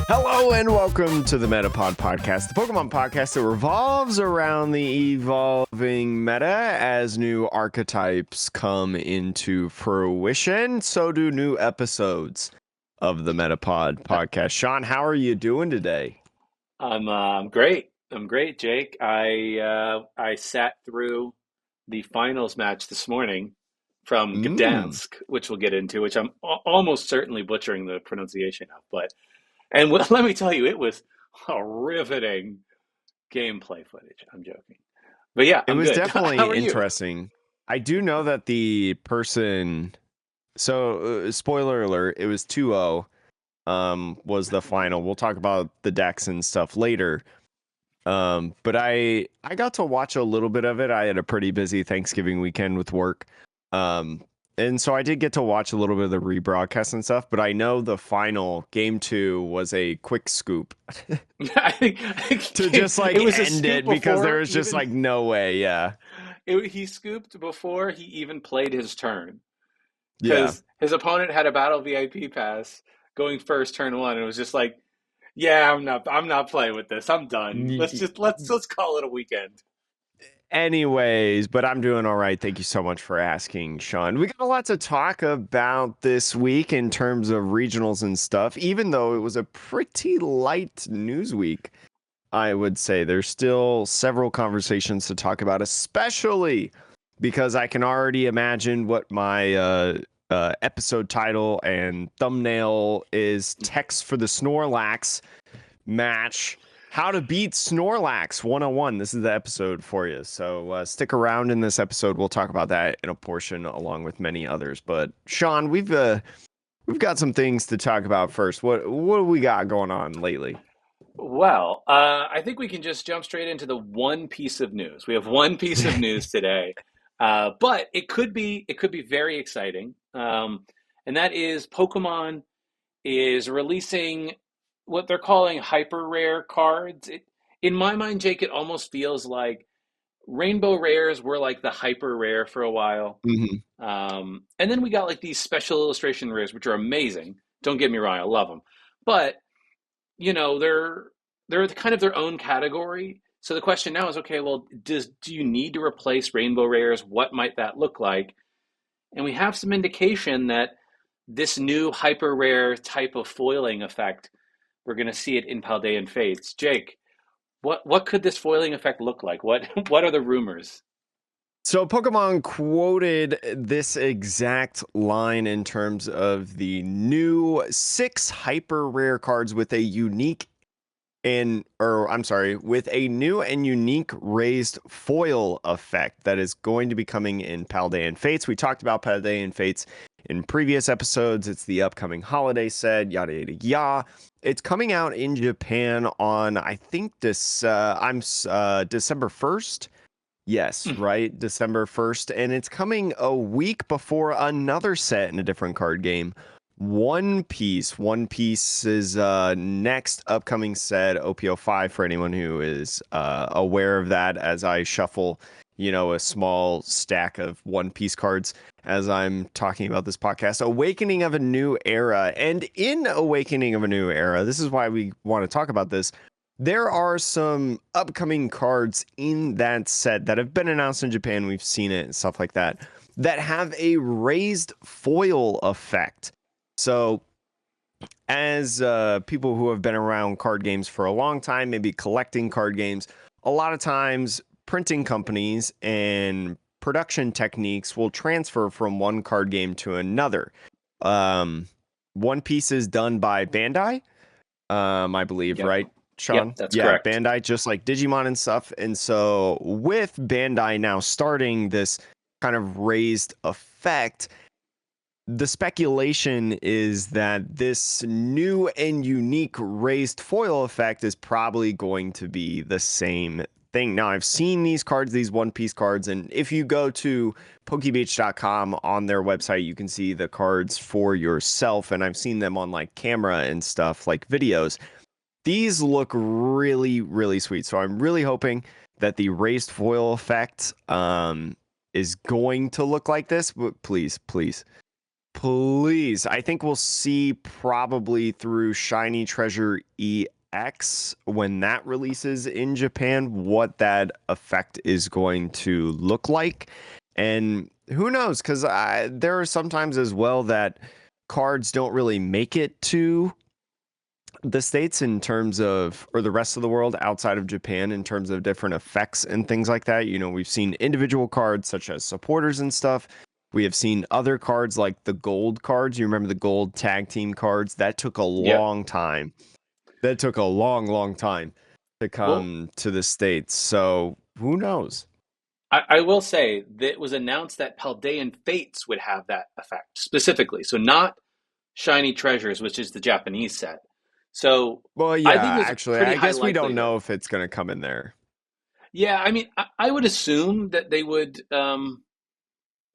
Hello and welcome to the Metapod podcast, the Pokemon podcast that revolves around the evolving meta as new archetypes come into fruition. So do new episodes of the Metapod podcast. Sean, how are you doing today? I'm great. I'm great, Jake. I sat through the finals match this morning from Mm. Gdansk, which we'll get into, which I'm almost certainly butchering the pronunciation of. But let me tell you, it was a riveting gameplay footage. I'm joking, but yeah, It I'm was good. definitely How are you? interesting. I do know that the person, spoiler alert, it was 2-0, was the final. We'll talk about the decks and stuff later. But I got to watch a little bit of it. I had a pretty busy Thanksgiving weekend with work. Um, and so I did get to watch a little bit of the rebroadcast and stuff, but I know the final game 2 was a quick scoop I think to just it like was a end scoop it because there before was just even like no way. Yeah. he scooped before he even played his turn. Yeah. Because his opponent had a battle VIP pass going first turn one, and it was just like, yeah, I'm not playing with this. I'm done. Let's call it a weekend. Anyways, but I'm doing all right. Thank you so much for asking, Sean. We got a lot to talk about this week in terms of regionals and stuff, even though it was a pretty light news week. I would say there's still several conversations to talk about, especially because I can already imagine what my episode title and thumbnail is: text for the Snorlax match. How to beat Snorlax 101. This is the episode for you. So stick around in this episode. We'll talk about that in a portion along with many others. But Sean, we've got some things to talk about first. What do we got going on lately? Well, I think we can just jump straight into the one piece of news. We have one piece of news today, but it could be very exciting, and that is Pokemon is releasing what they're calling hyper rare cards. In my mind, Jake, it almost feels like rainbow rares were like the hyper rare for a while. Hmm. And then we got like these special illustration rares, which are amazing. Don't get me wrong, I love them. But, they're kind of their own category. So the question now is, okay, well, do you need to replace rainbow rares? What might that look like? And we have some indication that this new hyper rare type of foiling effect, we're going to see it in Paldean Fates. Jake, what could this foiling effect look like? What are the rumors? So Pokemon quoted this exact line in terms of the new 6 hyper rare cards with a unique with a new and unique raised foil effect that is going to be coming in Paldean Fates. We talked about Paldean Fates in previous episodes. It's the upcoming holiday set, yada yada yada. It's coming out in Japan on, I think December 1st. Yes, right, December 1st, and it's coming a week before another set in a different card game. One Piece. One Piece's next upcoming set, OPO5, for anyone who is aware of that, as I shuffle, a small stack of One Piece cards as I'm talking about this podcast. Awakening of a New Era. And in Awakening of a New Era, this is why we want to talk about this. There are some upcoming cards in that set that have been announced in Japan. We've seen it and stuff like that, that have a raised foil effect. So as people who have been around card games for a long time, maybe collecting card games, a lot of times printing companies and production techniques will transfer from one card game to another. One Piece is done by Bandai, I believe, Yep. right, Sean? Yep, that's Yeah, correct. Bandai, just like Digimon and stuff. And so with Bandai now starting this kind of raised effect, the speculation is that this new and unique raised foil effect is probably going to be the same thing. Now, I've seen these cards, these One Piece cards, and if you go to pokebeach.com on their website, you can see the cards for yourself. And I've seen them on like camera and stuff, like videos. These look really, really sweet. So I'm really hoping that the raised foil effect is going to look like this. But please, please, Please. I think we'll see probably through Shiny Treasure EX when that releases in Japan what that effect is going to look like. And who knows? Because there are sometimes as well that cards don't really make it to the States in terms of, or the rest of the world outside of Japan in terms of different effects and things like that. You know, we've seen individual cards such as supporters and stuff. We have seen other cards like the gold cards. You remember the gold tag team cards? That took a Yeah. long time. That took a long, long time to Well, come to the States. So who knows? I will say that it was announced that Paldean Fates would have that effect specifically. So not Shiny Treasures, which is the Japanese set. So Well, I yeah, think there's a actually, pretty I high guess we don't likelihood. know if it's going to come in there. Yeah, I mean, I would assume that they would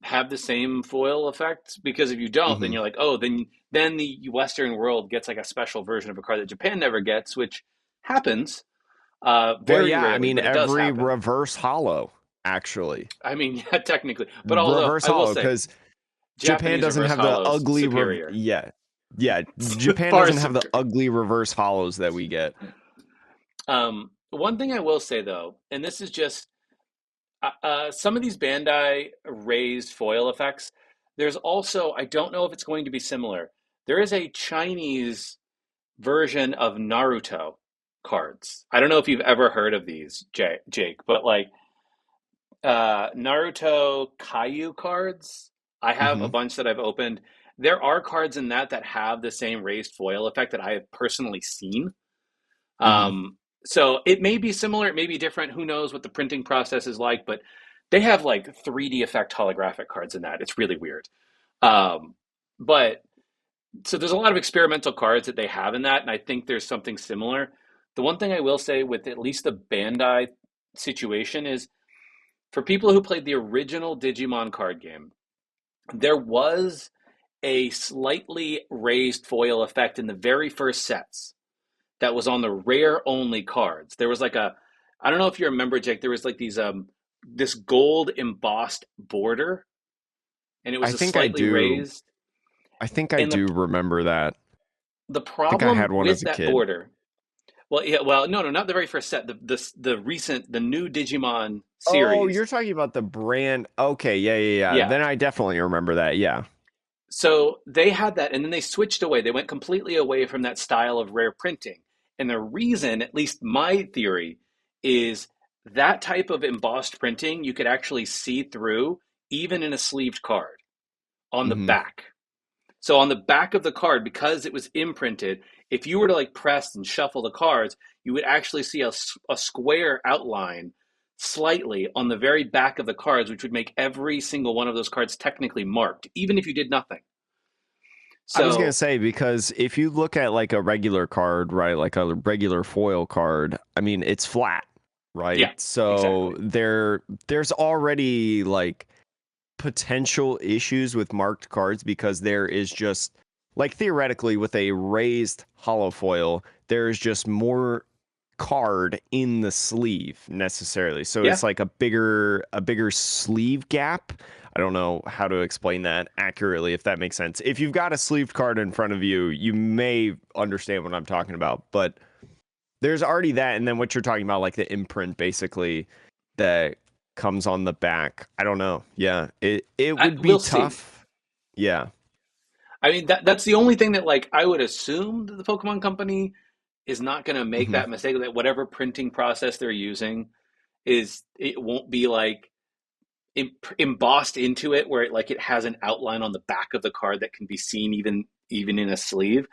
have the same foil effect because if you don't, then Hmm. you're like, oh, then the Western world gets like a special version of a card that Japan never gets, which happens Well, very yeah, I rarely, mean, but it does every happen. reverse hollow, actually. I mean, yeah, technically, but although Reverse I will hollow, say, because Japan Japanese doesn't reverse have the hollows ugly superior, yeah. Yeah, Japan far doesn't have the superior. ugly reverse hollows that we get. One thing I will say though, and this is just some of these Bandai raised foil effects. There's also, I don't know if it's going to be similar. There is a Chinese version of Naruto cards. I don't know if you've ever heard of these, Jake, but like Naruto Kaiju cards, I have a Hmm. bunch that I've opened. There are cards in that have the same raised foil effect that I have personally seen. Hmm. So it may be similar, it may be different. Who knows what the printing process is like? But they have like 3D effect holographic cards in that. It's really weird. Um, but so there's a lot of experimental cards that they have in that, and I think there's something similar. The one thing I will say with at least the Bandai situation is for people who played the original Digimon card game, there was a slightly raised foil effect in the very first sets that was on the rare only cards. There was like a, I don't know if you remember, Jake, there was like these this gold embossed border and it I was a think I slightly do. raised. I think I And do remember that. the I think I problem had one as with a that kid. border, well, yeah, well, no, not the very first set. The recent, the new Digimon Oh, series. you're talking about the brand. Okay, yeah, yeah, yeah. Yeah. Then I definitely remember that. Yeah. So they had that, and then they switched away. They went completely away from that style of rare printing. And the reason, at least my theory, is that type of embossed printing you could actually see through even in a sleeved card on the Hmm. back. So on the back of the card, because it was imprinted, if you were to like press and shuffle the cards, you would actually see a square outline slightly on the very back of the cards, which would make every single one of those cards technically marked, even if you did nothing. I was gonna So say, because if you look at like a regular card, right, like a regular foil card, I mean, it's flat, yeah, right? So exactly. there's already like potential issues with marked cards because there is just like theoretically with a raised hollow foil, there is just more card in the sleeve necessarily. So Yeah, it's like a bigger sleeve gap. I don't know how to explain that accurately if that makes sense. If you've got a sleeved card in front of you, you may understand what I'm talking about, but there's already that and then what you're talking about like the imprint basically that comes on the back. I don't know. Yeah. It would be we'll see. tough. Yeah. I mean, that's the only thing that like I would assume that the Pokemon Company is not going to make Hmm. that mistake. That whatever printing process they're using is it won't be like embossed into it where it has an outline on the back of the card that can be seen even in a sleeve.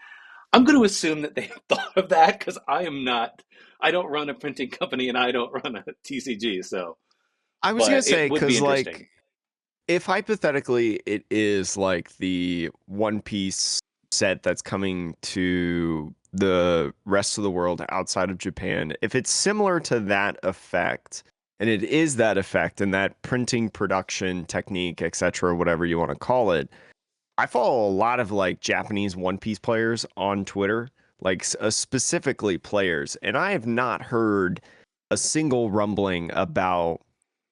I'm going to assume that they thought of that because I am not. I don't run a printing company and I don't run a TCG. So, I was gonna but say it would be because interesting. like if hypothetically it is like the One Piece set that's coming to the rest of the world outside of Japan, if it's similar to that effect, and it is that effect and that printing production technique, etc., whatever you want to call it, I follow a lot of like Japanese One Piece players on Twitter, like specifically players, and I have not heard a single rumbling about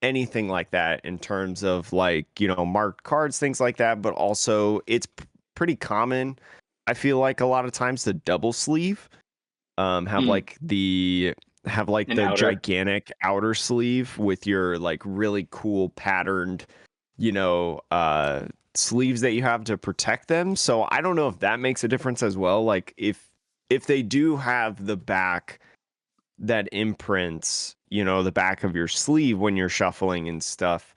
anything like that in terms of like, marked cards, things like that, but also it's pretty common. I feel like a lot of times the double sleeve have Hmm. like An the outer. gigantic outer sleeve with your like really cool patterned, sleeves that you have to protect them. So I don't know if that makes a difference as well. Like if they do have the back that imprints, the back of your sleeve when you're shuffling and stuff.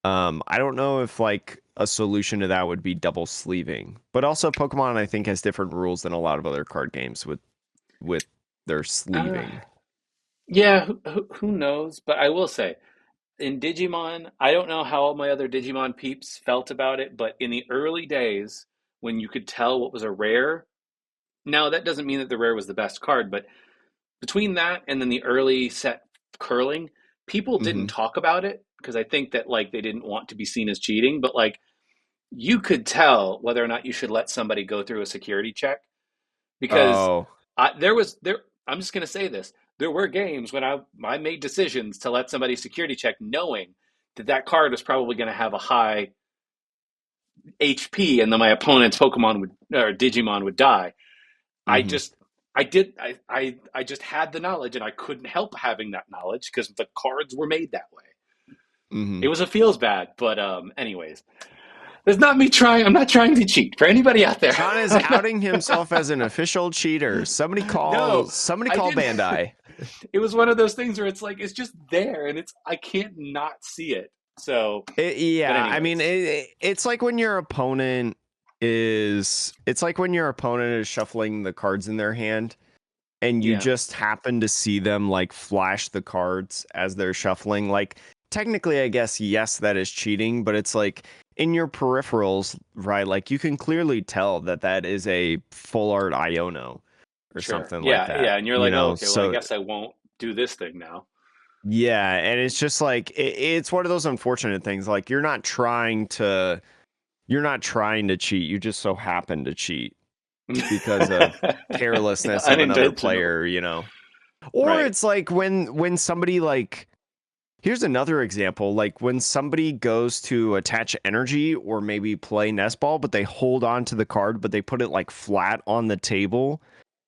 I don't know if like a solution to that would be double sleeving. But also Pokemon I think has different rules than a lot of other card games with their Uh, sleeving. yeah, who knows? But I will say, in Digimon, I don't know how all my other Digimon peeps felt about it, but in the early days, when you could tell what was a rare, now that doesn't mean that the rare was the best card, but between that and then the early set curling, people didn't Mhm. talk about it because I think that like they didn't want to be seen as cheating, but like you could tell whether or not you should let somebody go through a security check because Oh. there. I'm just going to say this: there were games when I made decisions to let somebody security check, knowing that that card was probably going to have a high HP, and then my opponent's Pokemon would or Digimon would die. I Mhm. just I did I just had the knowledge, and I couldn't help having that knowledge because the cards were made that way. It Mhm. was a feels bad, but anyways, there's not me trying. I'm not trying to cheat for anybody out there. Sean is outing himself as an official cheater. No, Somebody I call didn't. Bandai. It was one of those things where it's like it's just there, and it's I can't not see it. So, but Yeah, I mean, anyways, it's like when your opponent it's like when your opponent is shuffling the cards in their hand and you yeah, just happen to see them like flash the cards as they're shuffling. Like technically, I guess yes, that is cheating, but it's like in your peripherals, right? Like you can clearly tell that that is a full art Iono or sure, something like yeah, that, yeah, and you're like, oh, okay, well, I So guess I won't do this thing now. yeah, and it's just like it's one of those unfortunate things. Like you're not trying to cheat. You just so happen to cheat because of Yeah, carelessness of another unintentional, player. Or right? it's like when somebody like here's another example, like when somebody goes to attach energy or maybe play nest ball, but they hold on to the card, but they put it like flat on the table,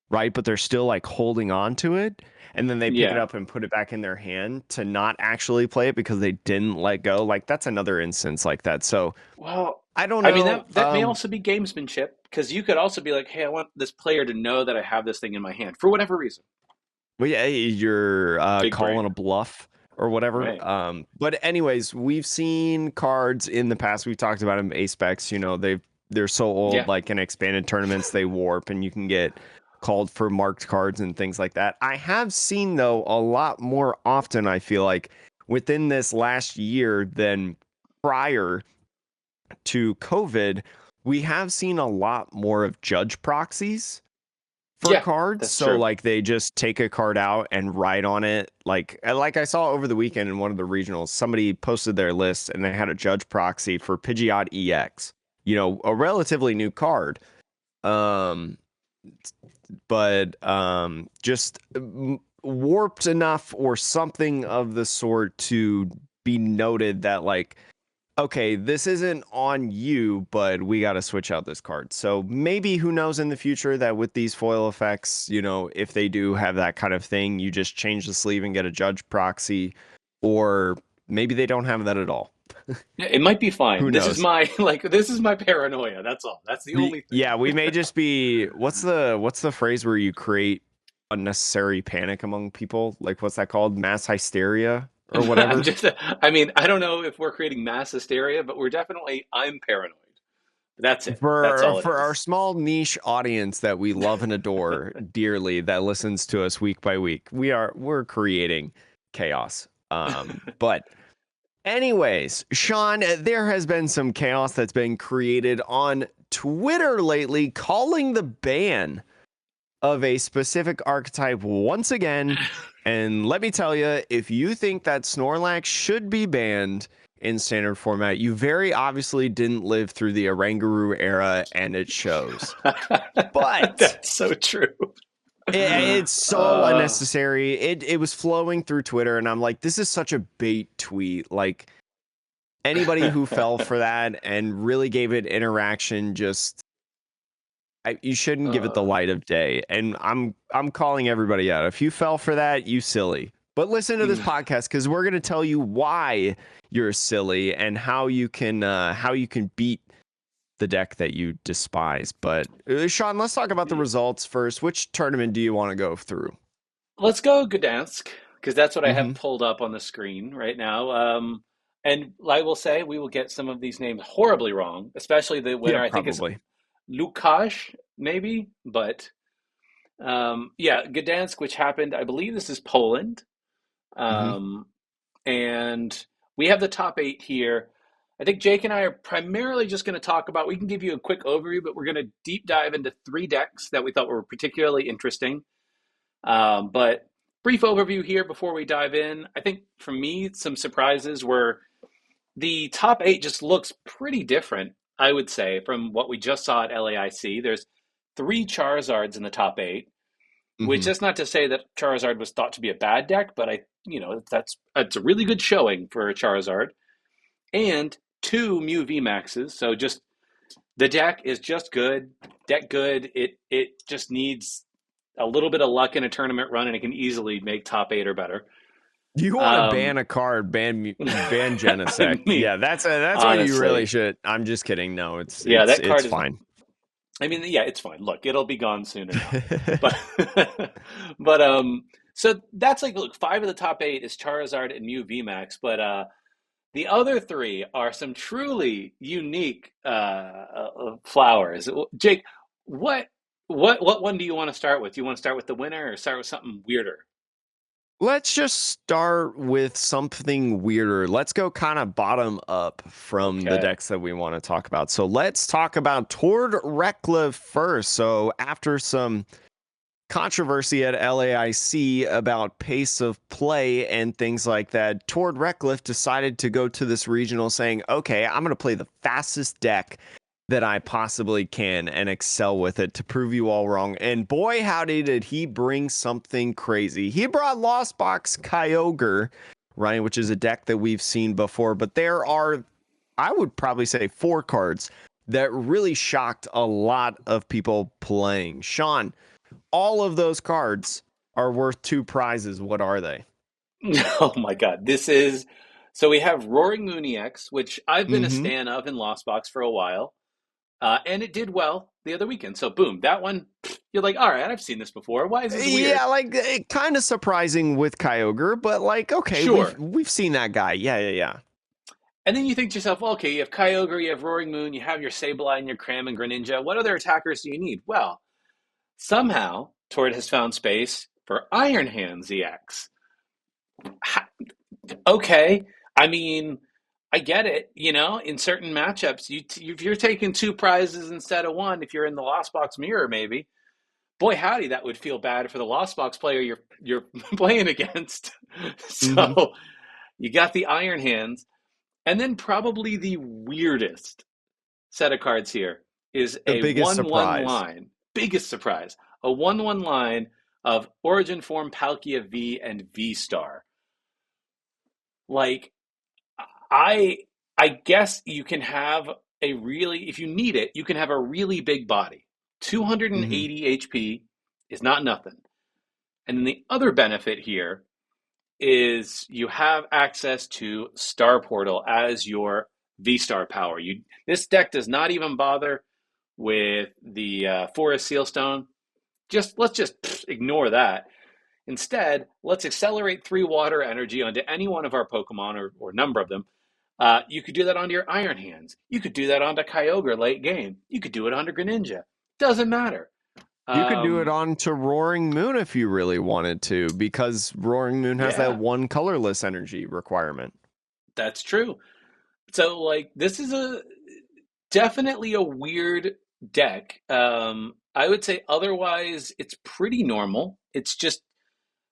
right? But they're still like holding on to it. And then they pick it Yeah. up and put it back in their hand to not actually play it because they didn't let go. Like that's another instance like that. So Well, I don't I mean know. that may also be gamesmanship because you could also be like, hey, I want this player to know that I have this thing in my hand for whatever reason. Well, yeah, you're Big calling brain, a bluff or whatever. right? But anyways, we've seen cards in the past. We've talked about them. Apex, they're so old. Yeah, Like in expanded tournaments, they warp, and you can get called for marked cards and things like that. I have seen though a lot more often. I feel like within this last year than prior to COVID, we have seen a lot more of judge proxies for yeah, cards. that's So true. like they just take a card out and write on it. Like I saw over the weekend in one of the regionals, somebody posted their list and they had a judge proxy for Pidgeot EX. A relatively new card. Um, but just warped enough or something of the sort to be noted that like okay, this isn't on you, but we got to switch out this card. So maybe who knows in the future that with these foil effects, if they do have that kind of thing, you just change the sleeve and get a judge proxy, or maybe they don't have that at all. Yeah, it might be fine. Who This is knows? my like this is my paranoia. That's all. That's the only Yeah, we thing. may just be what's the phrase where you create unnecessary panic among people? Like what's that called? Mass hysteria or I'm whatever? just. I mean, I don't know if we're creating mass hysteria, but we're definitely. I'm paranoid. That's it. That's For all it for our is. small niche audience that we love and adore dearly that listens to us week by week, we're creating chaos. But anyways, Sean, there has been some chaos that's been created on Twitter lately, calling the ban of a specific archetype once again. And let me tell you, if you think that Snorlax should be banned in standard format, you very obviously didn't live through the Oranguru era, and it shows. But That's so true. It's so unnecessary. It was flowing through Twitter, and I'm like, this is such a bait tweet. Like anybody who fell for that and really gave it interaction, just you shouldn't give it the uh, light of day. And I'm calling everybody out. If you fell for that, you silly. But listen to this podcast because we're gonna tell you why you're silly and how you can beat the deck that you despise. But Sean, let's talk about the results first. Which tournament do you want to go through? let's go Gdansk because that's what I have Mm-hmm. pulled up on the screen right now. And I will say we will get some of these names horribly wrong, especially the Yeah, winner. I think is probably. Lukasz, maybe, but yeah, Gdansk, which happened. I believe this is Poland. Mm-hmm. Um, and we have the top eight here. I think Jake and I are primarily just going to talk about, we can give you a quick overview, but we're going to deep dive into three decks that we thought were particularly interesting. But brief overview here before we dive in. I think for me, some surprises were the top eight just looks pretty different, I would say, from what we just saw at LAIC. There's three Charizards in the top eight, which Mm-hmm. is not to say that Charizard was thought to be a bad deck, but that's a really good showing for a Charizard. And two Mew VMAXs, so just the deck is just good. Deck good. It just needs a little bit of luck in a tournament run, and it can easily make top eight or better. You want to ban Um, a card, ban I Genesect. mean, Yeah, that's what you really honestly, should. I'm just kidding. No, yeah, that it's card is. fine. I mean, yeah, it's fine. Look, it'll be gone soon enough. But, but so that's like, look, five of the top eight is Charizard and Mew VMAX, but the other three are some truly unique flowers. Jake, what what one do you want to start with? Do you want to start with the winner or start with something weirder? Let's just start with something weirder. Let's go kind of bottom up from the Okay. decks that we want to talk about. So let's talk about Tord Rekla first. So after some controversy at LAIC about pace of play and things like that, Tord Rekliff decided to go to this regional saying, okay, I'm going to play the fastest deck that I possibly can and excel with it to prove you all wrong. And boy, howdy, did he bring something crazy. He brought Lost Box Kyogre, right, which is a deck that we've seen before, but there are, I would probably say, four cards that really shocked a lot of people playing. Sean, all of those cards are worth two prizes. What are they? Oh my God. This is so we have Roaring Moon EX, which I've been a Mm-hmm. stan of in Lost Box for a while. And it did well the other weekend. So boom, that one, you're like, all right, I've seen this before. Why is this weird? Yeah, like kind of surprising with Kyogre, but like okay, we've Sure. we've seen that guy. Yeah, yeah, yeah. And then you think to yourself, well, okay, you have Kyogre, you have Roaring Moon, you have your Sableye and your Cram and Greninja. What other attackers do you need? Well, somehow Tord has found space for Iron Hands EX. Okay, I mean, I get it. In certain matchups, if you're taking two prizes instead of one, if you're in the Lost Box mirror, maybe. Boy, howdy, that would feel bad for the Lost Box player you're playing against. Mm-hmm. So you got the Iron Hands, and then probably the weirdest set of cards here is The a biggest 1/1 surprise. line. Biggest surprise. A 1/1 line of Origin Form Palkia V and Vstar. Like I I guess you can have a really, if you need it, you can have a really big body. Mm-hmm. 280 HP is not nothing. And then the other benefit here is you have access to Star Portal as your V-Star power. This deck does not even bother with the Forest Sealstone. Let's just ignore that. Instead, let's accelerate 3 water energy onto any one of our Pokemon or number of them. You could do that onto your Iron Hands. You could do that onto Kyogre late game. You could do it onto Greninja. Doesn't matter. You could do it Um, on to Roaring Moon if you really wanted to, because Roaring Moon has that yeah, one colorless energy requirement. that's true. So like this is a definitely a weird deck. I would say otherwise it's pretty normal. It's just,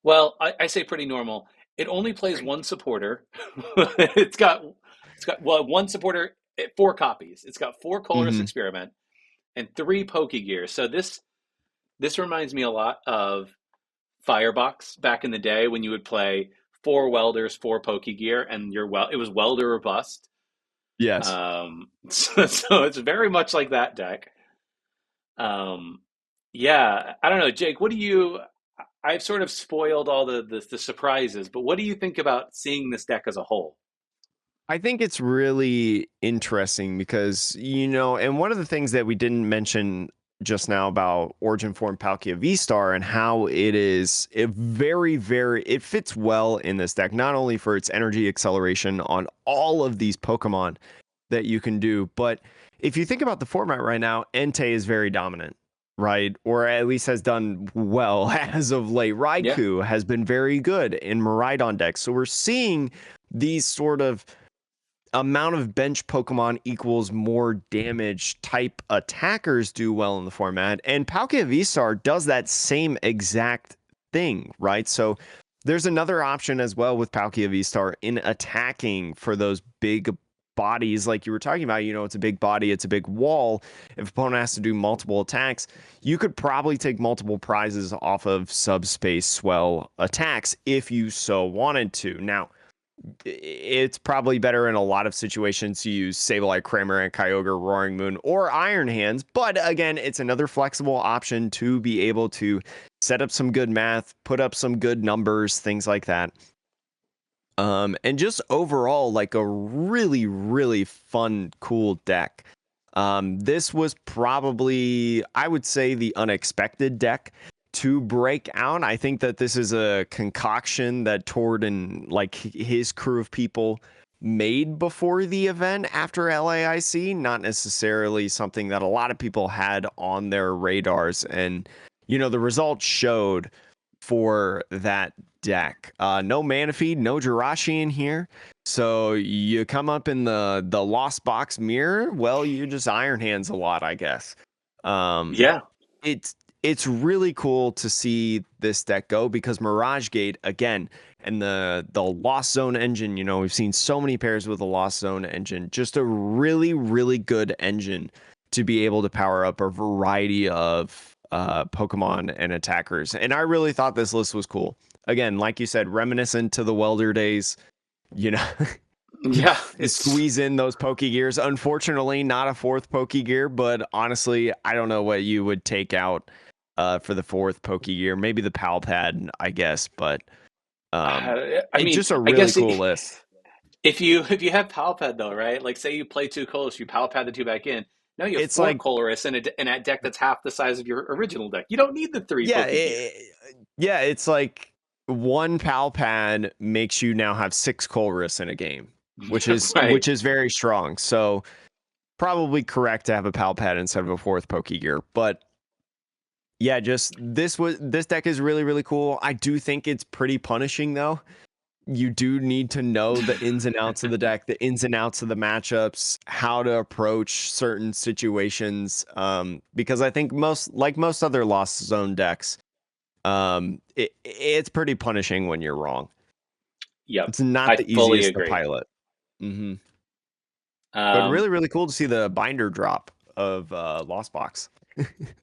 well, I say pretty normal. It only plays one supporter. it's got well, one supporter, 4 copies. It's got 4 Colorless Mm-hmm. Experiment and 3 Pokegear. So this this reminds me a lot of Firebox back in the day when you would play four welders, four Pokegear, and it was welder or bust. Yes. So it's very much like that deck. Um, yeah, I don't know, Jake. What do you? I've sort of spoiled all the surprises, but what do you think about seeing this deck as a whole? I think it's really interesting because, and one of the things that we didn't mention just now about Origin Form Palkia Vstar and how it very, very, it fits well in this deck, not only for its energy acceleration on all of these Pokemon that you can do, but if you think about the format right now, Entei is very dominant, right? Or at least has done well as of late. Yeah, Raikou has been very good in Miraidon decks. So we're seeing these sort of amount of bench Pokemon equals more damage type attackers do well in the format. And Palkia V-Star does that same exact thing, right? So there's another option as well with Palkia V-Star in attacking for those big bodies like you were talking about. It's a big body, it's a big wall. If opponent has to do multiple attacks, you could probably take multiple prizes off of subspace swell attacks if you so wanted to. Now, it's probably better in a lot of situations to use Sableye, Cramorant, Kyogre, Roaring Moon, or Iron Hands. But again, it's another flexible option to be able to set up some good math, put up some good numbers, things like that. And just overall, like a really, really fun, cool deck. This was probably, I would say, the unexpected deck to break out. I think that this is a concoction that Tord and like his crew of people made before the event after LAIC, not necessarily something that a lot of people had on their radars. And, the results showed for that deck. No Manaphy, no Jirachi in here. So you come up in the Lost Box mirror. Well, you just Iron Hands a lot, I guess. Um, yeah, it's really cool to see this deck go because Mirage Gate again and the Lost Zone engine. We've seen so many pairs with the Lost Zone engine. Just a really, really good engine to be able to power up a variety of Pokemon and attackers. And I really thought this list was cool. Again, like you said, reminiscent to the Welder days. You know, yeah. you It's squeeze in those Pokegears. Unfortunately, not a fourth Pokegear, but honestly, I don't know what you would take out for the fourth Pokegear. Maybe the Pal Pad, I guess, but I it's mean, just a I really guess cool list. if you have Palpad though, right? Like say you play two colors, you Palpad the two back in. Now you have It's four like, colorists in a deck that's half the size of your original deck. You don't need the three yeah, Pokegear. yeah, it's like one Pal Pad makes you now have 6 Colress in a game, which is Right. very strong. So probably correct to have a Pal Pad instead of a fourth Pokegear, but yeah, just this deck is really, really cool. I do think it's pretty punishing though. You do need to know the ins and outs of the deck, the ins and outs of the matchups, how to approach certain situations. Because I think most other Lost Zone decks, it's pretty punishing when you're wrong. Yep. It's not I the fully easiest to agree. pilot. hmm But Um, really, really cool to see the binder drop of Lost Box.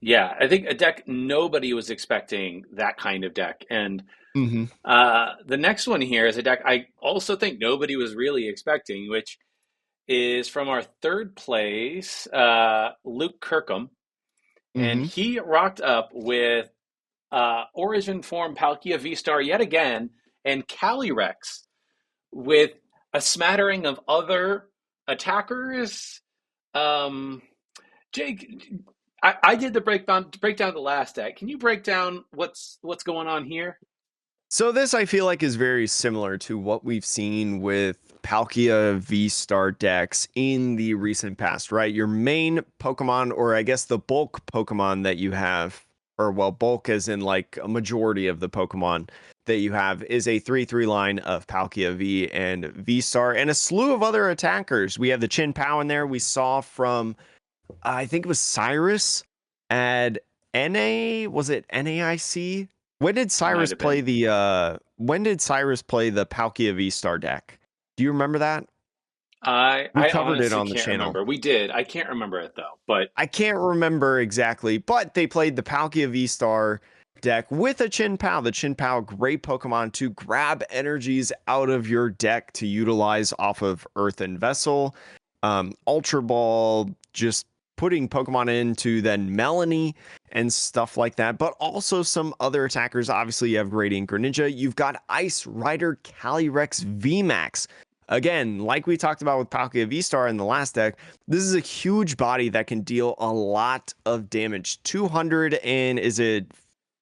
yeah, I think a deck nobody was expecting that kind of deck. And hmm the next one here is a deck I also think nobody was really expecting, which is from our third place, Luke Kirkham. And hmm he rocked up with Origin Form Palkia V-Star yet again, and Calyrex with a smattering of other attackers. Um, Jake, I did the breakdown the last deck. Can you break down what's going on here? So this I feel like is very similar to what we've seen with Palkia V-Star decks in the recent past, right? Your main Pokemon, or I guess the bulk Pokemon that you have, or well, bulk as in like a majority of the Pokemon that you have, is a 3/3 line of Palkia V and V-Star and a slew of other attackers. We have the Chin Pao in there. We saw from I think it was Cyrus at NA. Was it NAIC? When did Might Cyrus have play been. the Palkia V Star deck? Do you remember that? We I covered it honestly on the can't channel. remember. We did. I can't remember it though. But I can't remember exactly, but they played the Palkia Vstar deck with a Chin Pao. The Chin Pao, great Pokemon to grab energies out of your deck to utilize off of Earth and Vessel. Ultra Ball, just putting Pokemon into then Melanie and stuff like that, but also some other attackers. Obviously, you have Radiant Greninja. You've got Ice Rider Calyrex VMAX. Again, like we talked about with Palkia V-Star in the last deck, this is a huge body that can deal a lot of damage. 200 and is it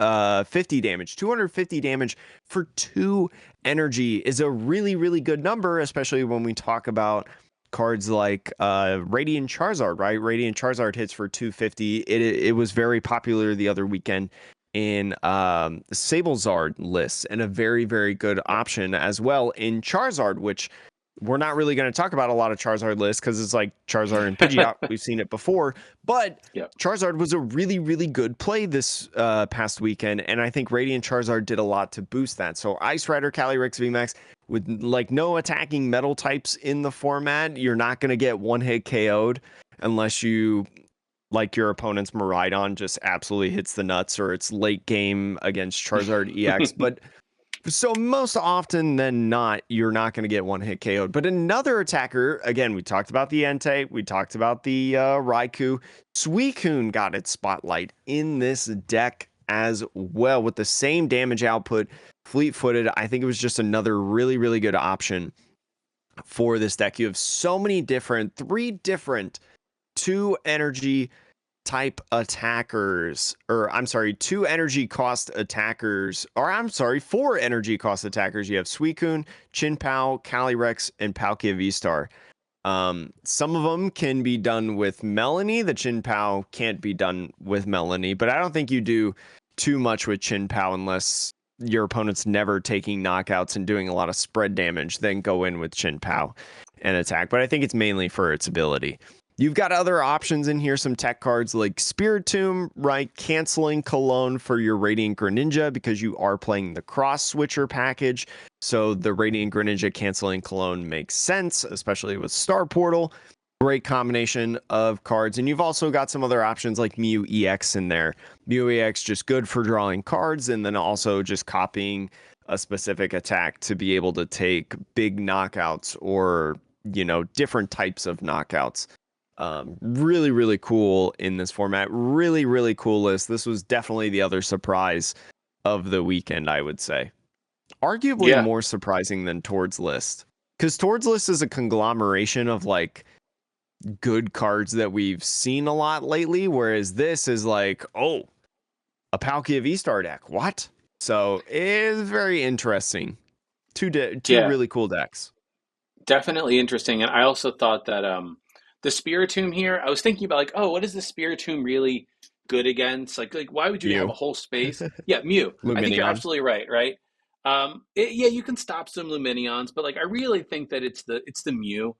50 damage? 250 damage for 2 energy is a really, really good number, especially when we talk about cards like Radiant Charizard, right? Radiant Charizard hits for 250. It was very popular the other weekend in Sablezard lists, and a very, very good option as well in Charizard, which we're not really going to talk about a lot of Charizard lists because it's like Charizard and Pidgeot. We've seen it before, but yep. Charizard was a really, really good play this past weekend, and I think Radiant Charizard did a lot to boost that. So Ice Rider Calyrex VMAX with like no attacking metal types in the format, you're not going to get one hit KO'd unless you like your opponent's Miraidon just absolutely hits the nuts, or it's late game against Charizard EX. But so most often than not, you're not going to get one hit KO'd. But another attacker, again, we talked about the Entei, we talked about the Raikou. Suicune got its spotlight in this deck as well with the same damage output. Fleet-footed, I think it was just another really, really good option for this deck. You have so many different, 3 different 2 energy type attackers, or I'm sorry, 2 energy cost attackers, or I'm sorry, 4 energy cost attackers. You have Suicune, Chin Pao, Calyrex, and Palkia V-Star. Some of them can be done with Melanie. The Chin Pao can't be done with Melanie, but I don't think you do too much with Chin Pao unless your opponent's never taking knockouts and doing a lot of spread damage, then go in with Chin Pao and attack. But I think it's mainly for its ability. You've got other options in here, some tech cards like Spiritomb, right? Canceling Cologne for your Radiant Greninja because you are playing the Cross Switcher package. So the Radiant Greninja canceling Cologne makes sense, especially with Star Portal. Great combination of cards. And you've also got some other options like Mew EX in there. Mew EX just good for drawing cards, and then also just copying a specific attack to be able to take big knockouts or, you know, different types of knockouts. Really, really cool in this format. Really, really cool list. This was definitely the other surprise of the weekend, I would say. Arguably Yeah. more surprising than Tord's list. Because Tord's list is a conglomeration of like good cards that we've seen a lot lately, whereas this is like, oh, a Palkia V-Star deck. What? So it is very interesting. Two Yeah. really cool decks. Definitely interesting. And I also thought that the Spiritomb here, I was thinking about like, oh, what is the Spiritomb really good against? Like why would you have Mew. a whole space? Yeah, Mew. I think you're Luminion. absolutely right, right? Yeah, you can stop some Luminions, but like I really think that it's the Mew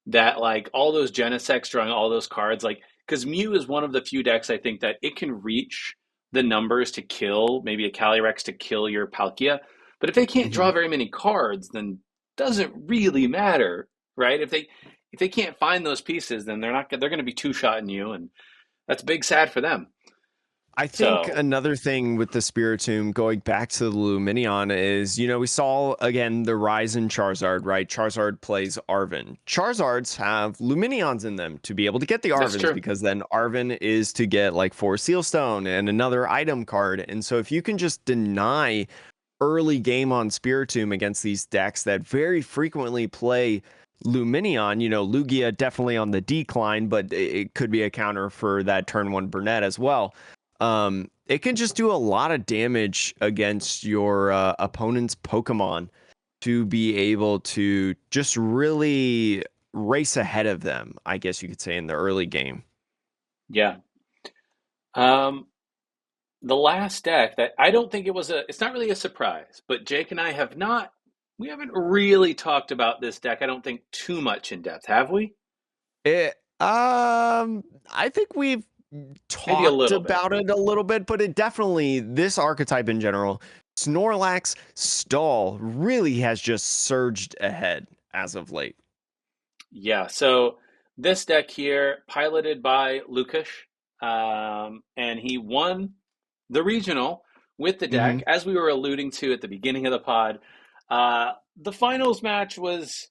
that like all those Genesects drawing all those cards, like because Mew is one of the few decks I think that it can reach the numbers to kill maybe a Calyrex to kill your Palkia. But if they can't Mhm. draw very many cards, then doesn't really matter, right? If they can't find those pieces, then they're going to be two-shotting you, and that's big sad for them. I think So another thing with the Spiritomb, going back to the Luminion, is, you know, we saw again the rise in Charizard, right? Charizard plays Arven. Charizards have Luminions in them to be able to get the that's Arvens, true. because then Arven is to get like 4 Sealstone and another item card. And so if you can just deny early game on Spiritomb against these decks that very frequently play Luminion, you know, Lugia definitely on the decline, but it could be a counter for that turn 1 Burnett as well. It can just do a lot of damage against your opponent's Pokemon to be able to just really race ahead of them, I guess you could say, in the early game. Yeah. Um, the last deck that I don't think it's not really a surprise, but Jake and I we haven't really talked about this deck, I don't think too much in depth, have we? I think we've Maybe a talked little bit. about it a little bit, but it definitely, this archetype in general, Snorlax stall really has just surged ahead as of late. Yeah, so this deck here, piloted by Lukash, and he won the regional with the Hmm. deck, as we were alluding to at the beginning of the pod. The finals match was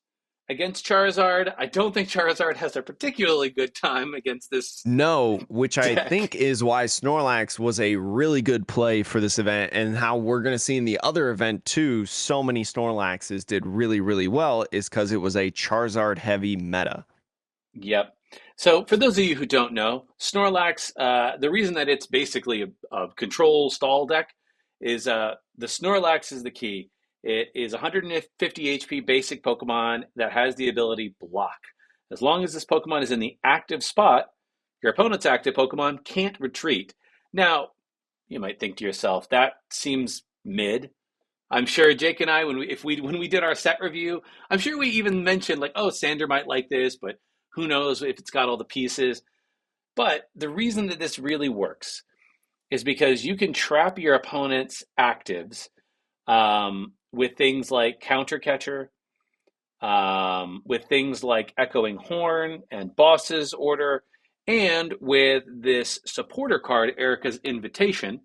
against Charizard. I don't think Charizard has a particularly good time against this No, which I think deck. is why Snorlax was a really good play for this event, and how we're going to see in the other event too. So many Snorlaxes did really, really well is because it was a Charizard heavy meta. Yep. So, for those of you who don't know, Snorlax, the reason that it's basically a control stall deck is the Snorlax is the key. It is 150 HP basic Pokemon that has the ability Block. As long as this Pokemon is in the active spot, your opponent's active Pokemon can't retreat. Now, you might think to yourself, that seems mid. I'm sure Jake and I, when we did our set review, I'm sure we even mentioned like, oh, Sander might like this, but who knows if it's got all the pieces. But the reason that this really works is because you can trap your opponent's actives with things like Counter Catcher, with things like Echoing Horn and Boss's Order, and with this supporter card, Erica's Invitation,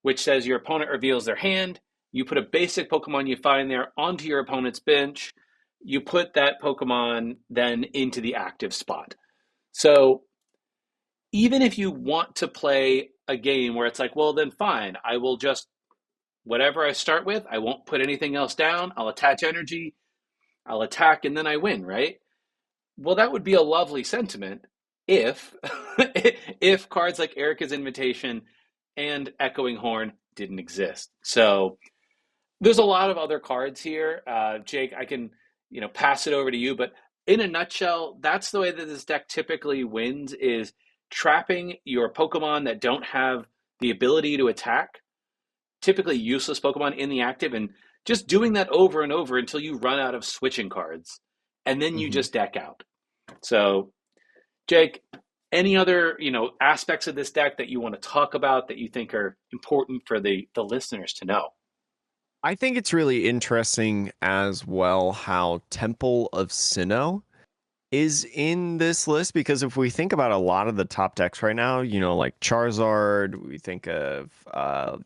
which says your opponent reveals their hand. You put a basic Pokemon you find there onto your opponent's bench. You put that Pokemon then into the active spot. So even if you want to play a game where it's like, well, then fine, I will just, whatever I start with, I won't put anything else down. I'll attach energy, I'll attack, and then I win, right? Well, that would be a lovely sentiment if if cards like Erica's Invitation and Echoing Horn didn't exist. So there's a lot of other cards here. Jake, I can pass it over to you, but in a nutshell, that's the way that this deck typically wins: is trapping your Pokemon that don't have the ability to attack, typically useless Pokemon in the active, and just doing that over and over until you run out of switching cards, and then you Hmm. just deck out. So, Jake, any other aspects of this deck that you want to talk about that you think are important for the listeners to know? I think it's really interesting as well how Temple of Sinnoh is in this list, because if we think about a lot of the top decks right now, like Charizard, we think of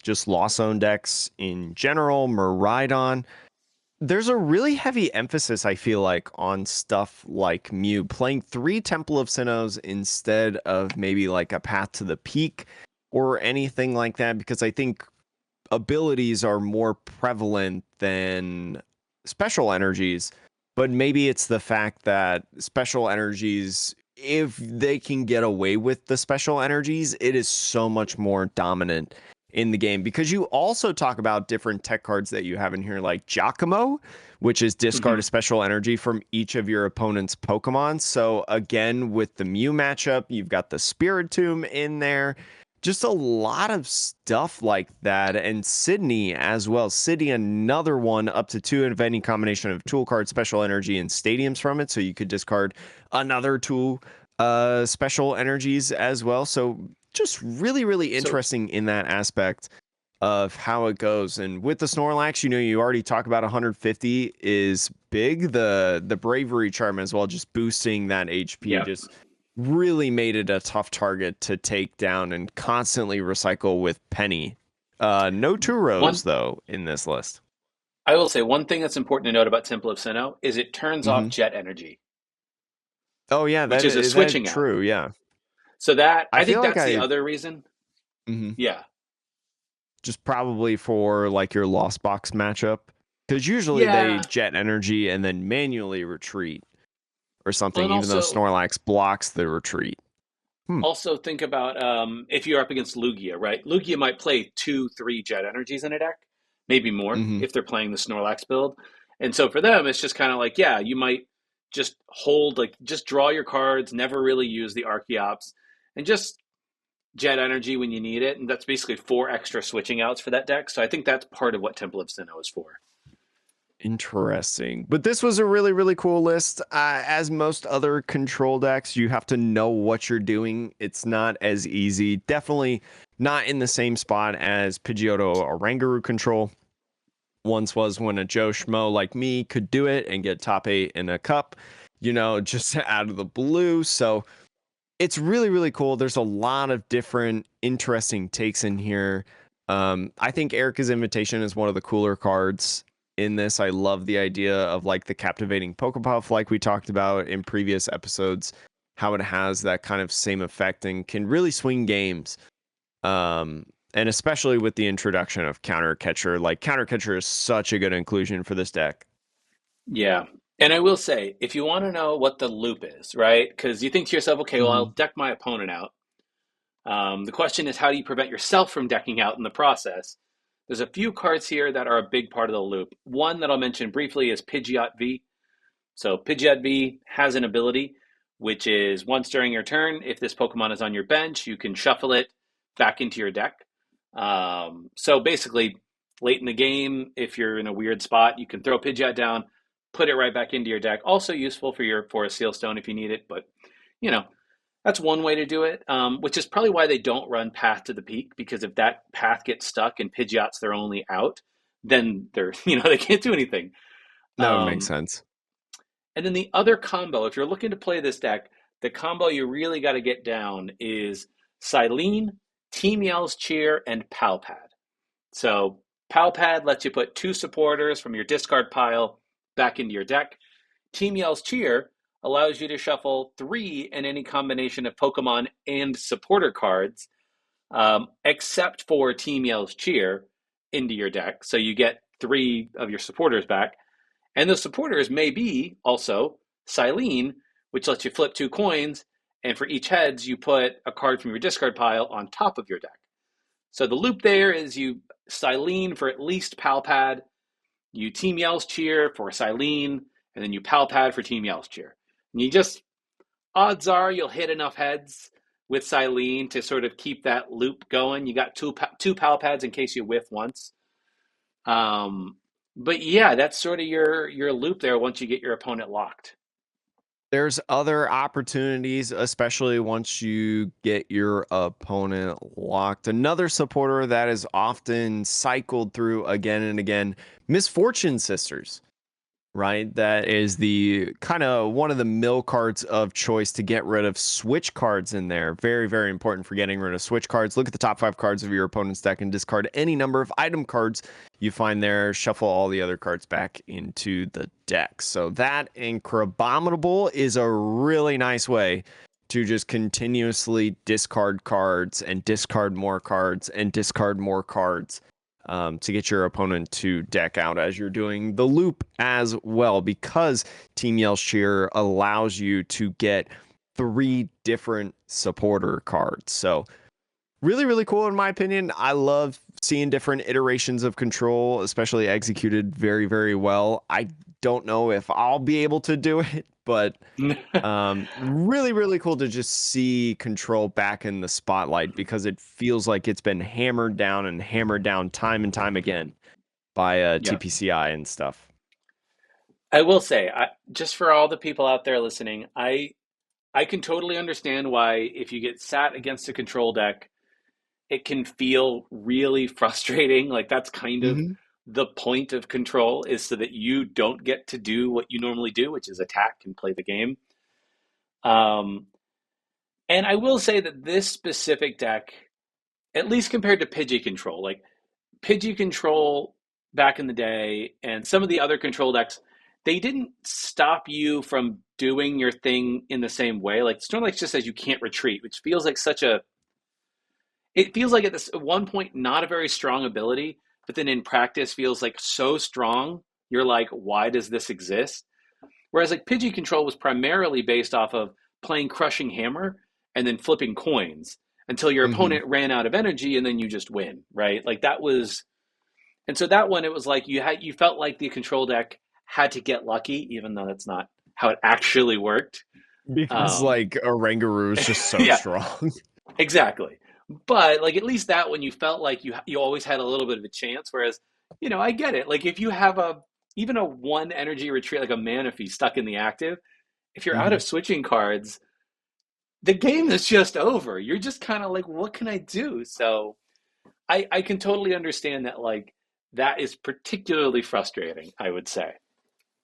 just Lost Zone decks in general, Miraidon. There's a really heavy emphasis, I feel like, on stuff like Mew, playing three Temple of Sinnohs instead of maybe like a Path to the Peak or anything like that, because I think abilities are more prevalent than special energies. But maybe it's the fact that special energies, if they can get away with the special energies, it is so much more dominant in the game. Because you also talk about different tech cards that you have in here, like Giacomo, which is discard a Mm-hmm. special energy from each of your opponent's Pokemon. So again, with the Mew matchup, you've got the Spiritomb in there, just a lot of stuff like that. And Sydney as well. Sydney, another one, up to two of any combination of tool card, special energy, and stadiums from it. So you could discard another tool special energies as well. So just really, really So interesting in that aspect of how it goes. And with the Snorlax, you already talk about 150 is big. The bravery charm as well, just boosting that HP, yeah, just really made it a tough target to take down and constantly recycle with Penny. No two rows one though in this list. I will say one thing that's important to note about Temple of Sinnoh is it turns off Hmm. jet energy, Oh yeah, which is a that switching out. true. Yeah, So that I I feel think like that's the I other reason. mhm, Yeah, just probably for like your Lost Box matchup, because usually they yeah. jet energy and then manually retreat or something, And even though also Snorlax blocks the retreat. Hmm. also think about if you're up against Lugia, right? Lugia might play two, three jet energies in a deck, maybe more Hmm. if they're playing the Snorlax build. And so for them, it's just kind of like, yeah, you might just hold, like, just draw your cards, never really use the Archeops, and just jet energy when you need it. And that's basically four extra switching outs for that deck. So I think that's part of what Temple of Sinnoh is for. Interesting. But this was a really, really cool list. As most other control decks, you have to know what you're doing. It's not as easy. Definitely not in the same spot as Pidgeotto Oranguru control once was, when a Joe Schmo like me could do it and get top 8 in a cup. just out of the blue. So it's really, really cool. There's a lot of different interesting takes in here. I think Erica's Invitation is one of the cooler cards in this. I love the idea of like the captivating Pokepuff, like we talked about in previous episodes, how it has that kind of same effect and can really swing games. And especially with the introduction of Counter Catcher, like Counter Catcher is such a good inclusion for this deck. Yeah. And I will say, if you want to know what the loop is, right? Because you think to yourself, okay, well, I'll Hmm. deck my opponent out. The question is, how do you prevent yourself from decking out in the process? There's a few cards here that are a big part of the loop. One that I'll mention briefly is Pidgeot V. So Pidgeot V has an ability, which is once during your turn, if this Pokemon is on your bench, you can shuffle it back into your deck. So basically, late in the game, if you're in a weird spot, you can throw Pidgeot down, put it right back into your deck. Also useful for your Forest Seal Stone if you need it, but you know that's one way to do it. Which is probably why they don't run Path to the Peak, because if that path gets stuck and Pidgeot's their only out, then they're they can't do anything. That would make Um, sense. and then the other combo, if you're looking to play this deck, the combo you really got to get down is Silene, Team Yell's Cheer, and Palpad. So Palpad lets you put two supporters from your discard pile back into your deck. Team Yell's Cheer allows you to shuffle three in any combination of Pokemon and supporter cards, except for Team Yell's Cheer, into your deck. So you get three of your supporters back. And those supporters may be also Silene, which lets you flip two coins, and for each heads, you put a card from your discard pile on top of your deck. So the loop there is you Silene for at least Palpad, you Team Yell's Cheer for Silene, and then you Palpad for Team Yell's Cheer. And you just, odds are you'll hit enough heads with Silene to sort of keep that loop going. You got two Palpads in case you whiff once. Um, but yeah, that's sort of your loop there once you get your opponent locked. There's other opportunities, especially once you get your opponent locked. Another supporter that is often cycled through again and again, Misfortune Sisters, right? That is the kind of one of the mill cards of choice to get rid of switch cards in there. Very, very important for getting rid of switch cards. Look at the top 5 cards of your opponent's deck and discard any number of item cards you find there. Shuffle all the other cards back into the deck. So that and Crabominable is a really nice way to just continuously discard cards and discard more cards and discard more cards to get your opponent to deck out as you're doing the loop as well, because Team Yell's Cheer allows you to get 3 different supporter cards. So really, really cool in my opinion. I love seeing different iterations of control, especially executed very, very well. I don't know if I'll be able to do it, but really, really cool to just see control back in the spotlight because it feels like it's been hammered down and hammered down time and time again by Yeah. TPCI and stuff. I will say, just for all the people out there listening, I can totally understand why if you get sat against a control deck, it can feel really frustrating. Like that's kind of Hmm. the point of control, is so that you don't get to do what you normally do, which is attack and play the game. Um, and I will say that this specific deck, at least compared to Pidgey Control, like Pidgey Control back in the day and some of the other control decks, they didn't stop you from doing your thing in the same way. Like Snorlax just says you can't retreat, which feels like such a, it feels like at this at one point not a very strong ability, but then in practice feels like so strong. You're like, why does this exist? Whereas like Pidgey Control was primarily based off of playing Crushing Hammer and then flipping coins until your Hmm. opponent ran out of energy and then you just win, right? Like that was, and so that one, it was like you felt like the control deck had to get lucky, even though that's not how it actually worked. Because Um, like Oranguru is just so yeah, strong. exactly. But like at least that one, you felt like you always had a little bit of a chance. Whereas, I get it. Like if you have a even a one energy retreat, like a Manaphy stuck in the active, if you're out Hmm. of switching cards, the game is just over. You're just kind of like, what can I do? So I can totally understand that. Like that is particularly frustrating, I would say.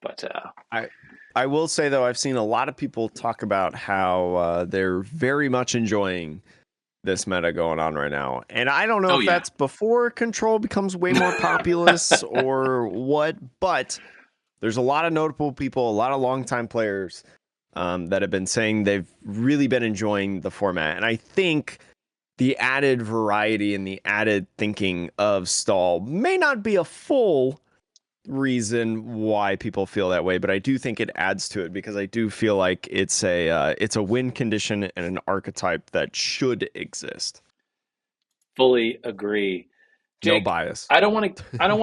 But I I will say though, I've seen a lot of people talk about how they're very much enjoying this meta going on right now. And I don't know Oh if yeah. that's before control becomes way more populous or what, but there's a lot of notable people, a lot of longtime players that have been saying they've really been enjoying the format. And I think the added variety and the added thinking of stall may not be a full reason why people feel that way, but I do think it adds to it because I do feel like it's a win condition and an archetype that should exist. Fully agree. No Jake, bias. I don't want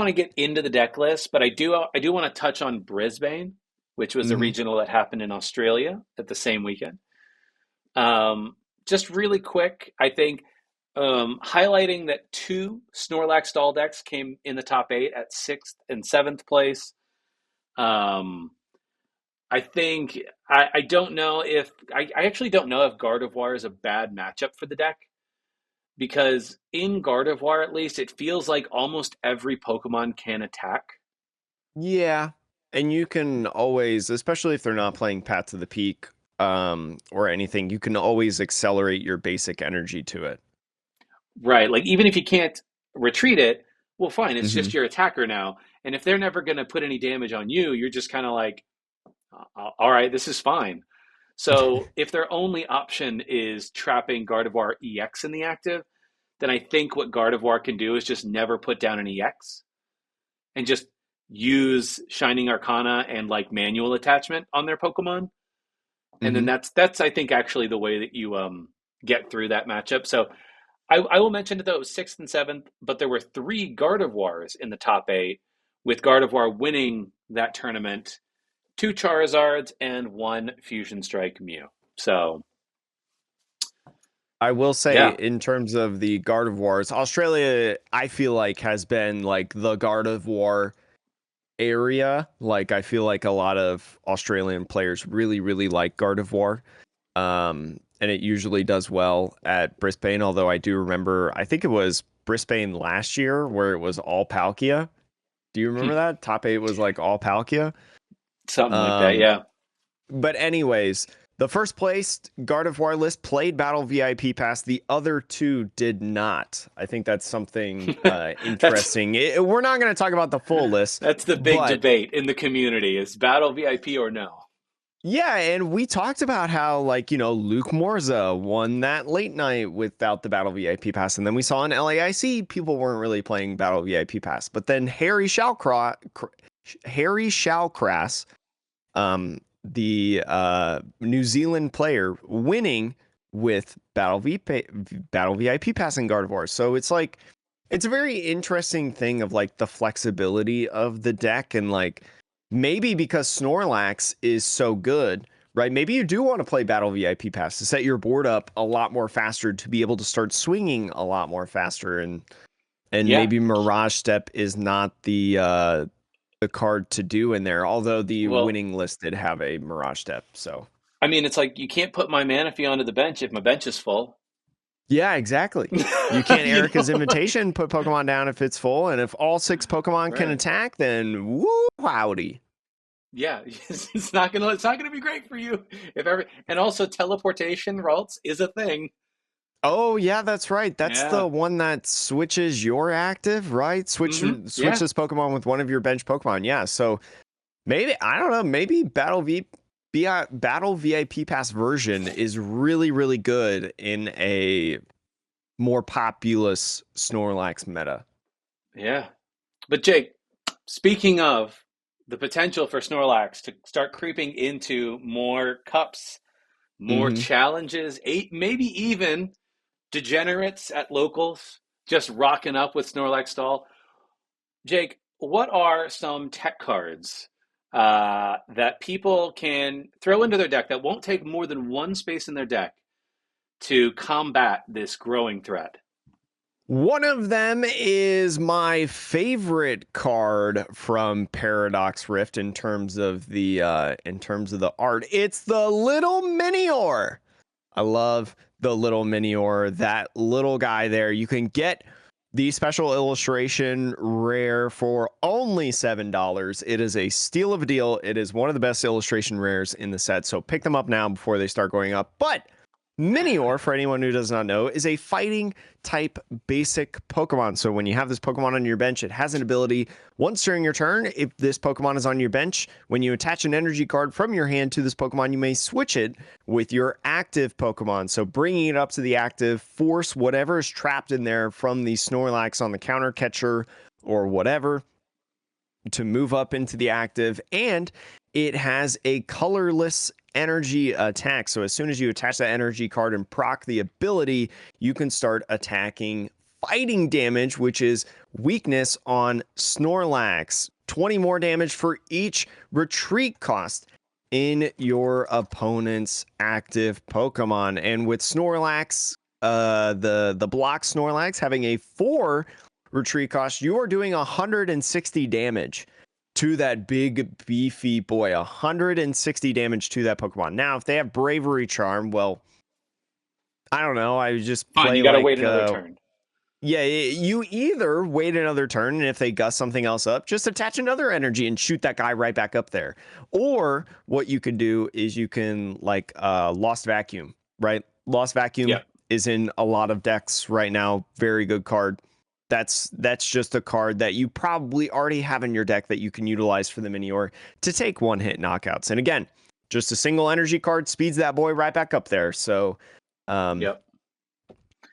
to get into the deck list, but I do want to touch on Brisbane, which was a Hmm. regional that happened in Australia at the same weekend. Um, just really quick, I think highlighting that two Snorlax doll decks came in the top eight at sixth and seventh place. Um, I think I don't know if I actually don't know if Gardevoir is a bad matchup for the deck because in Gardevoir at least it feels like almost every Pokemon can attack. Yeah, and you can always, especially if they're not playing Path to the Peak or anything, you can always accelerate your basic energy to it. Right. Like even if you can't retreat it, well fine, it's Hmm. just your attacker now. And if they're never going to put any damage on you, you're just kind of like, all right, this is fine. So if their only option is trapping Gardevoir EX in the active, then I think what Gardevoir can do is just never put down an EX and just use Shining Arcana and like manual attachment on their Pokemon. And then Hmm. that's I think actually the way that you get through that matchup. So I will mention that it was sixth and seventh, but there were three Gardevoirs in the top eight, with Gardevoir winning that tournament, two Charizards and one Fusion Strike Mew. So I will say, yeah. in terms of the Gardevoirs, Australia, I feel like has been like the Gardevoir area. Like I feel like a lot of Australian players really, really like Gardevoir. And it usually does well at Brisbane, although I do remember, I think it was Brisbane last year where it was all Palkia. Do you remember Hmm. that? Top eight was like all Palkia. Something like that, Um, yeah. but anyways, the first place Gardevoir list played Battle VIP Pass. The other two did not. I think that's something that's interesting. We're not going to talk about the full list, that's the big but debate in the community. Is Battle VIP or no? yeah, and we talked about how, like, Luke Morza won that late night without the Battle VIP Pass. And then we saw in LAIC, people weren't really playing Battle VIP Pass. But then Harry Shawcrass, the New Zealand player, winning with Battle VIP Pass in Gardevoir. So it's like, it's a very interesting thing of like the flexibility of the deck and like maybe because Snorlax is so good, right? Maybe you do want to play Battle VIP Pass to set your board up a lot more faster to be able to start swinging a lot more faster and Yeah. maybe Mirage Step is not the card to do in there, although the Well, winning list did have a Mirage Step. So I mean, it's like you can't put my Manaphy onto the bench if my bench is full. yeah, exactly. You can't You Erica's know, like invitation, put Pokemon down if it's full, and if all six Pokemon can right. attack, then woo howdy. Yeah, it's not gonna be great for you if ever. And also teleportation Ralts is a thing. Oh yeah, that's right. That's the Yeah. one that switches your active, right? Switch Yeah. this Pokemon with one of your bench Pokemon. Yeah. So maybe I don't know. Maybe Battle VIP Pass version is really really good in a more populous Snorlax meta. Yeah. But Jake, speaking of the potential for Snorlax to start creeping into more cups, more Hmm. challenges, eight, maybe even degenerates at locals just rocking up with Snorlax stall. Jake, what are some tech cards that people can throw into their deck that won't take more than one space in their deck to combat this growing threat? One of them is my favorite card from Paradox Rift in terms of the art. It's the little Minior. I love the little Minior, that little guy there. You can get The special illustration rare for only $7. It is a steal of a deal. It is one of the best illustration rares in the set, so pick them up now before they start going up. But Minior, for anyone who does not know, is a fighting type basic Pokemon. So when you have this Pokemon on your bench, it has an ability once during your turn. If this Pokemon is on your bench, when you attach an energy card from your hand to this Pokemon, you may switch it with your active Pokemon. So bringing it up to the active, force whatever is trapped in there from the Snorlax on the counter catcher or whatever to move up into the active. And it has a colorless energy attack. So as soon as you attach that energy card and proc the ability, you can start attacking fighting damage, which is weakness on Snorlax. 20 more damage for each retreat cost in your opponent's active Pokemon. And with Snorlax, the block Snorlax having a 4 retreat cost, you are doing 160 damage to that big beefy boy. 160 damage to that Pokemon. Now, if they have Bravery Charm, well, I don't know. I just Fine, play you got to like wait another turn. yeah, you either wait another turn, and if they gust something else up, just attach another energy and shoot that guy right back up there. Or what you can do is you can like Lost Vacuum, right? Lost Vacuum Yeah. is in a lot of decks right now. Very good card. That's just a card that you probably already have in your deck that you can utilize for the Minior to take one hit knockouts. And again, just a single energy card speeds that boy right back up there. So Yep.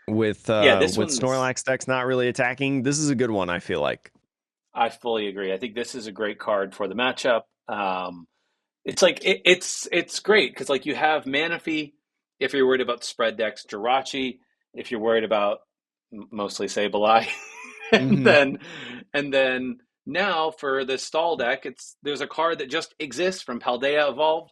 with This with one's. Snorlax decks not really attacking, this is a good one, I feel like. I fully agree. I think this is a great card for the matchup. It's like it's great because like you have Manaphy if you're worried about spread decks, Jirachi if you're worried about mostly Sableye, and Mm-hmm. then and then now for the stall deck, there's a card that just exists from Paldea Evolved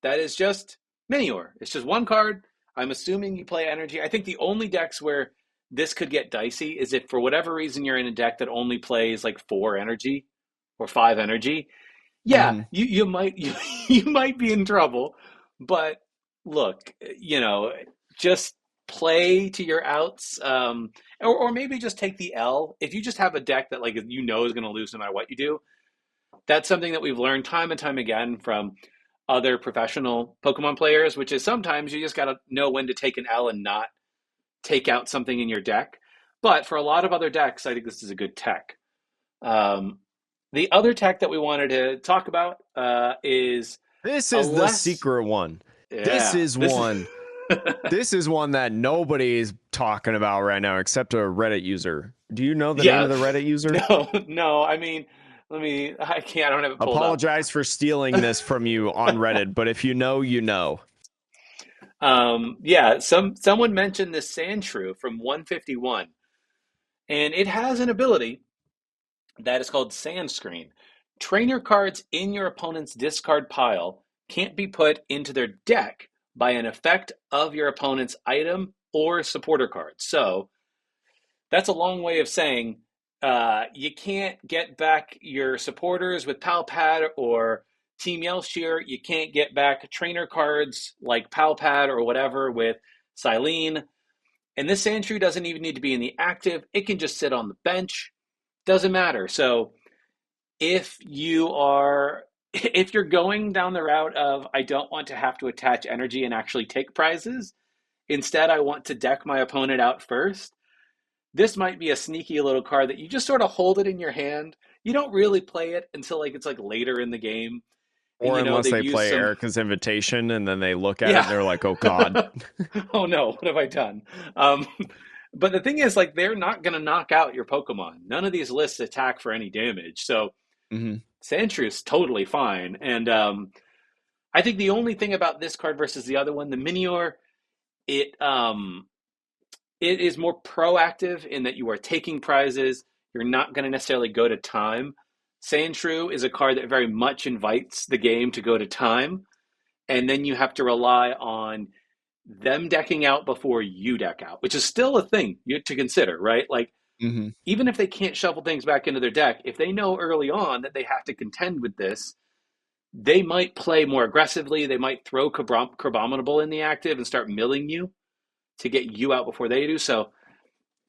that is just Minior. It's just one card. I'm assuming you play energy. I think the only decks where this could get dicey is if for whatever reason you're in a deck that only plays like 4 energy or 5 energy. Yeah, Mm-hmm. you might you might be in trouble. But look, just play to your outs, or maybe just take the L. If you just have a deck that like is going to lose no matter what you do, that's something that we've learned time and time again from other professional Pokemon players, which is sometimes you just got to know when to take an L and not take out something in your deck. But for a lot of other decks, I think this is a good tech. Um, the other tech that we wanted to talk about is This a is the less, secret one. This yeah, is this is, one. This is one that nobody is talking about right now except a Reddit user. Do you know the name yeah, of the Reddit user? no. I mean, I can't. I don't have it pulled up. Apologize for stealing this from you on Reddit, but if you know, you know. Yeah, someone mentioned this Sandshrew from 151, and it has an ability that is called Sand Screen. Trainer cards in your opponent's discard pile can't be put into their deck by an effect of your opponent's item or supporter card. So that's a long way of saying you can't get back your supporters with Pal Pad or Team Yelshire. You can't get back trainer cards like Pal Pad or whatever with Silene. And this Sandshrew doesn't even need to be in the active. It can just sit on the bench. Doesn't matter. So if you're going down the route of I don't want to have to attach energy and actually take prizes, instead I want to deck my opponent out first, this might be a sneaky little card that you just sort of hold it in your hand. You don't really play it until like it's like later in the game. And Or unless they've they used play some. Erica's Invitation and then they look at it and Yeah. they're like, oh God. Oh no, what have I done? Um, but the thing is, like, they're not going to knock out your Pokemon. None of these lists attack for any damage. So Mm-hmm. Sandshrew is totally fine. And I think the only thing about this card versus the other one, the Minior, it it is more proactive in that you are taking prizes. You're not going to necessarily go to time. Sandshrew is a card that very much invites the game to go to time, and then you have to rely on them decking out before you deck out, which is still a thing to consider, right? Like, Mm-hmm. even if they can't shuffle things back into their deck, if they know early on that they have to contend with this, they might play more aggressively. They might throw Crabominable in the active and start milling you to get you out before they do. So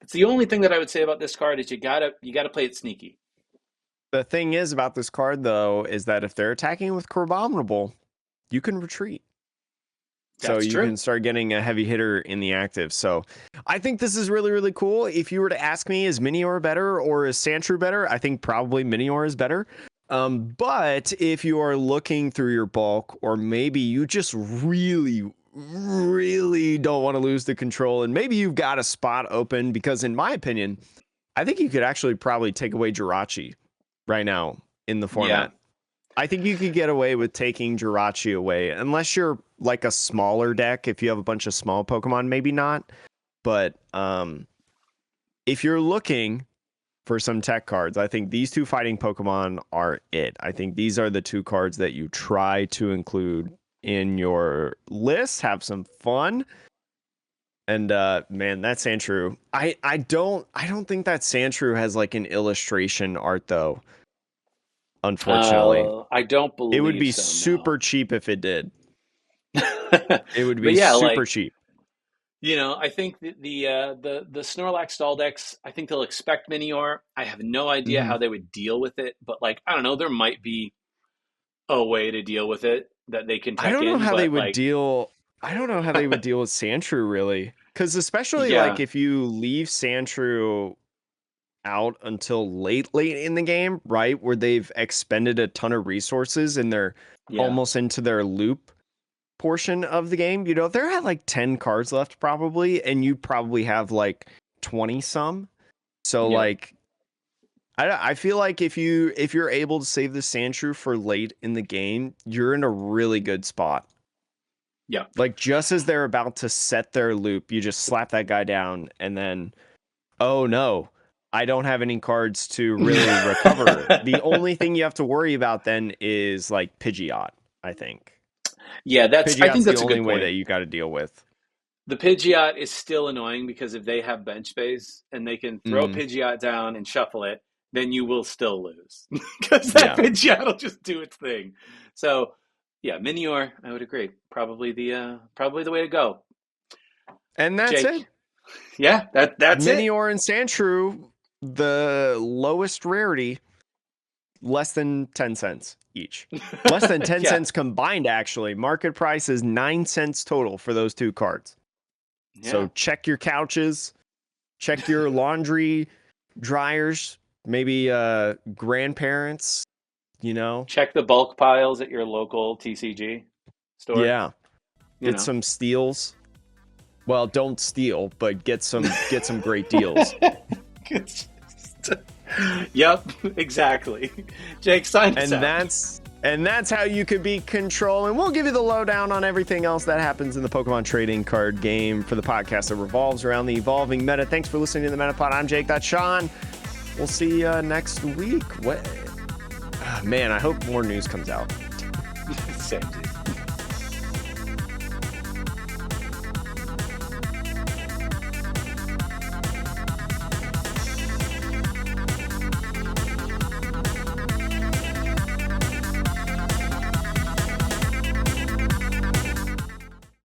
It's the only thing that I would say about this card is you gotta play it sneaky. The thing is about this card, though, is that if they're attacking with Crabominable, you can retreat. So That's you true. can start getting a heavy hitter in the active. So I think this is really, really cool. If you were to ask me, is Minior better or is Sandshrew better? I think probably Minior is better. But if you are looking through your bulk, or maybe you just really, really don't want to lose the control, and maybe you've got a spot open, because in my opinion, I think you could actually probably take away Jirachi right now in the Yeah. format. I think you could get away with taking Jirachi away, unless you're like a smaller deck. If you have a bunch of small Pokemon, maybe not. But if you're looking for some tech cards, I think these two fighting Pokemon are it. I think these are the two cards that you try to include in your list. Have some fun. And man, that Sandshrew. I don't think that Sandshrew has like an illustration art though. Unfortunately. I don't It would believe be so, no. super cheap if it did. It would But be yeah, super like, cheap. I think the Snorlax stall decks, I think they'll expect Minior. I have no idea Hmm. how they would deal with it, but like I don't know, there might be a way to deal with it that they can I tech don't know in, how they but would like deal. I don't know how they would deal with Sandshrew really, because especially like yeah, if you leave Sandshrew out until late in the game, right, where they've expended a ton of resources and they're yeah, almost into their loop portion of the game. You know, if they're at like 10 cards left probably, and you probably have like 20 some. So yeah, like I feel like if you're able to save the Sandshrew for late in the game, you're in a really good spot. yeah. Like just as they're about to set their loop, you just slap that guy down, and then oh no, I don't have any cards to really recover. The only thing you have to worry about then is like Pidgeot, I think. Yeah, I think Pidgeot's the that's a only good way that point. you got to deal with. The Pidgeot is still annoying because if they have bench space and they can throw a Mm, Pidgeot down and shuffle it, then you will still lose because that yeah. Pidgeot will just do its thing. So, yeah, Minior, I would agree, probably the way to go. And that's it. Jake, yeah, that's it. Minior and Sandshrew, the lowest rarity, less than 10 cents each. Less than 10 Yeah, cents combined, actually. Market price is 9 cents total for those two cards. yeah. So check your couches, check your laundry dryers, maybe grandparents, you know. Check the bulk piles at your local TCG store. Yeah, You get know. some steals. Well, don't steal, but get some great deals. Yep, exactly. Jake, sign us And out. that's how you could be control. And we'll give you the lowdown on everything else that happens in the Pokemon trading card game for the podcast that revolves around the evolving meta. Thanks for listening to the Metapod. I'm Jake. That's Sean. We'll see you next week. Man, I hope more news comes out. Same, dude.